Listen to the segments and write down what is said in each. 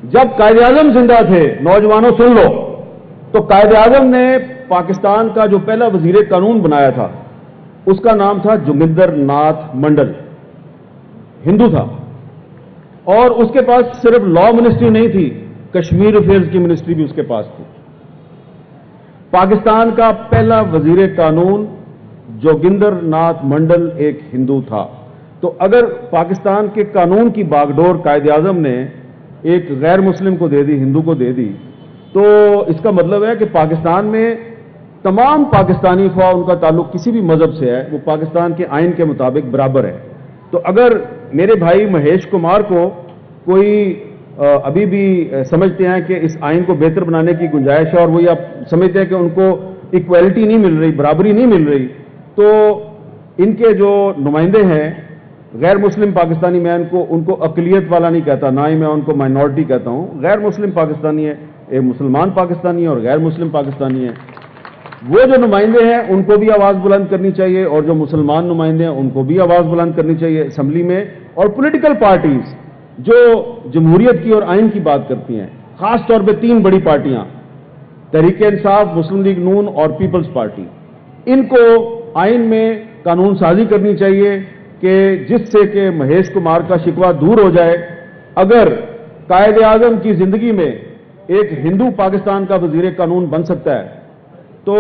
जब कायदे आजम जिंदा थे, नौजवानों सुन लो, तो कायदे आजम ने पाकिस्तान का जो पहला वजीर कानून बनाया था उसका नाम था जोगिंदर नाथ मंडल, हिंदू था। और उसके पास सिर्फ लॉ मिनिस्ट्री नहीं थी, कश्मीर अफेयर्स की मिनिस्ट्री भी उसके पास थी। पाकिस्तान का पहला वजीर कानून जोगिंदर नाथ मंडल एक हिंदू था। तो अगर पाकिस्तान के कानून की बागडोर कायदे आजम ने एक गैर मुस्लिम को दे दी, हिंदू को दे दी, तो इसका मतलब है कि पाकिस्तान में तमाम पाकिस्तानी, ख्वाह उनका ताल्लुक किसी भी मजहब से है, वो पाकिस्तान के आइन के मुताबिक बराबर है। तो अगर मेरे भाई महेश कुमार को कोई अभी भी समझते हैं कि इस आइन को बेहतर बनाने की गुंजाइश है और वो या समझते हैं कि उनको इक्वलिटी नहीं मिल रही, बराबरी नहीं मिल रही, तो इनके जो नुमाइंदे हैं गैर मुस्लिम पाकिस्तानी, मैं उनको अकलियत वाला नहीं कहता, ना ही मैं उनको माइनॉरिटी कहता हूं, गैर मुस्लिम पाकिस्तानी है, एक मुसलमान पाकिस्तानी है और गैर मुस्लिम पाकिस्तानी है। वो जो नुमाइंदे हैं उनको भी आवाज बुलंद करनी चाहिए और जो मुसलमान नुमाइंदे हैं उनको भी आवाज बुलंद करनी चाहिए असेंबली में। और पॉलिटिकल पार्टीज जो जमहूरियत की और आइन की बात करती हैं, खास तौर पे 3 बड़ी पार्टियां, तहरीक-ए-इंसाफ, मुस्लिम लीग नून और पीपल्स पार्टी, इनको आइन में कानून साजी करनी चाहिए कि जिससे कि महेश कुमार का शिकवा दूर हो जाए। अगर कायदे आजम की जिंदगी में एक हिंदू पाकिस्तान का वजीर कानून बन सकता है, तो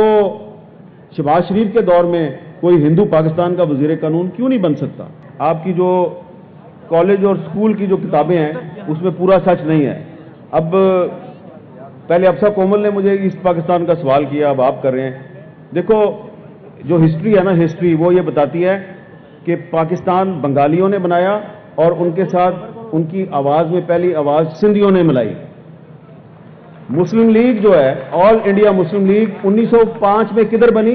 शहबाज शरीफ के दौर में कोई हिंदू पाकिस्तान का वजीर कानून क्यों नहीं बन सकता? आपकी जो कॉलेज और स्कूल की जो किताबें हैं उसमें पूरा सच नहीं है। अब पहले अफसा कोमल ने मुझे ईस्ट पाकिस्तान का सवाल किया, अब आप कर रहे हैं। देखो, जो हिस्ट्री है ना, हिस्ट्री वो ये बताती है कि पाकिस्तान बंगालियों ने बनाया और उनके साथ उनकी आवाज में पहली आवाज सिंधियों ने मिलाई। मुस्लिम लीग जो है, ऑल इंडिया मुस्लिम लीग 1905 में किधर बनी?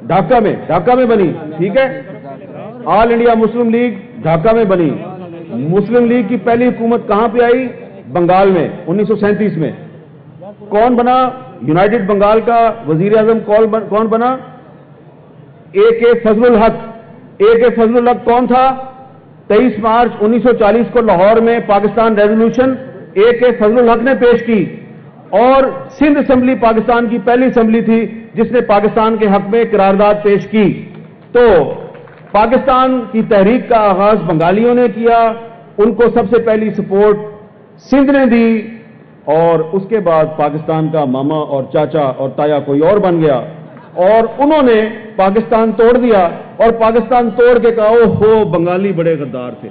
ढाका में बनी, ठीक है। All India Muslim league Dhaka में बनी। मुस्लिम लीग की पहली हुकूमत कहां पे आई? बंगाल में 1937 में। कौन बना यूनाइटेड बंगाल का वजीर आजम? कौन बना? ए.के. फजलुल हक। ए.के. फजलुल हक कौन था? 23 मार्च 1940 को लाहौर में पाकिस्तान रेजोल्यूशन ए.के. फजलुल हक ने पेश की और सिंध असेंबली पाकिस्तान की पहली असेंबली थी जिसने पाकिस्तान के हक में करारदाद पेश की। तो पाकिस्तान की तहरीक का आगाज बंगालियों ने किया, उनको सबसे पहली सपोर्ट सिंध ने दी और उसके बाद पाकिस्तान का मामा और चाचा और ताया कोई और बन गया और उन्होंने पाकिस्तान तोड़ दिया। और पाकिस्तान तोड़ के कहा, ओहो बंगाली बड़े गद्दार थे।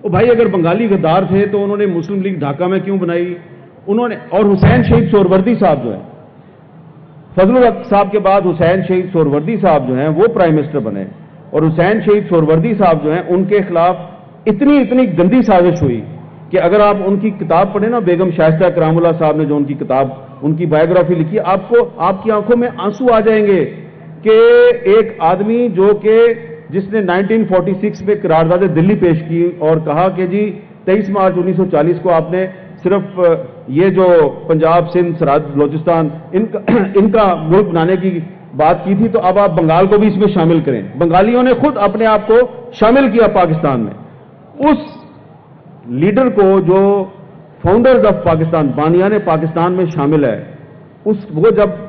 ओ भाई, अगर बंगाली गद्दार थे तो उन्होंने मुस्लिम लीग ढाका में क्यों बनाई? उन्होंने, और हुसैन शहीद सोहरवर्दी साहब जो है, फजलुल हक साहब के बाद हुसैन शहीद सोहरवर्दी साहब जो हैं वो प्राइम मिनिस्टर बने और हुसैन शहीद सोहरवर्दी साहब जो हैं उनके खिलाफ इतनी गंदी साजिश हुई कि अगर आप उनकी किताब पढ़े ना, बेगम शाइस्ता करामुल्लाह साहब ने जो उनकी किताब, उनकी बायोग्राफी लिखी, आपको आपकी आंखों में आंसू आ जाएंगे कि एक आदमी जो कि जिसने 1946 में करारदाद दिल्ली पेश की और कहा कि जी 23 मार्च 1940 को आपने सिर्फ ये जो पंजाब, सिंध, सरहद, बलोचिस्तान इनका मुल्क बनाने की बात की थी, तो अब आप बंगाल को भी इसमें शामिल करें। बंगालियों ने खुद अपने आप को शामिल किया पाकिस्तान में। उस लीडर को जो फाउंडर्स ऑफ पाकिस्तान, बानियाने पाकिस्तान में शामिल है, वो जब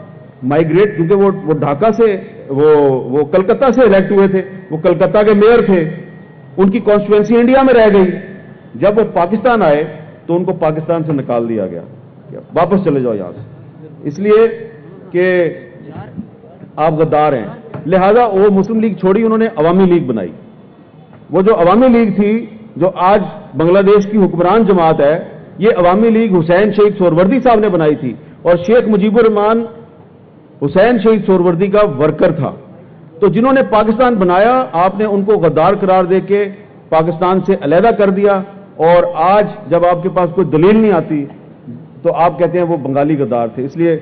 माइग्रेट, क्योंकि वो ढाका से, वो कलकत्ता से इलेक्ट हुए थे, वो कलकत्ता के मेयर थे, उनकी कॉन्स्टिट्यूएंसी इंडिया में रह गई। जब वो पाकिस्तान आए तो उनको पाकिस्तान से निकाल दिया गया, वापस चले जाओ यहां से, इसलिए कि आप गद्दार हैं। लिहाजा वो मुस्लिम लीग छोड़ी, उन्होंने अवामी लीग बनाई। वो जो अवामी लीग थी, जो आज बांग्लादेश की हुक्मरान जमात है, ये अवामी लीग हुसैन शहीद सोहरवर्दी साहब ने बनाई थी और शेख मुजीबुर रहमान हुसैन शहीद सोहरवर्दी का वर्कर था। तो जिन्होंने पाकिस्तान बनाया, आपने उनको गद्दार करार देके पाकिस्तान से अलहदा कर दिया और आज जब आपके पास कोई दलील नहीं आती तो आप कहते हैं वो बंगाली गद्दार थे। इसलिए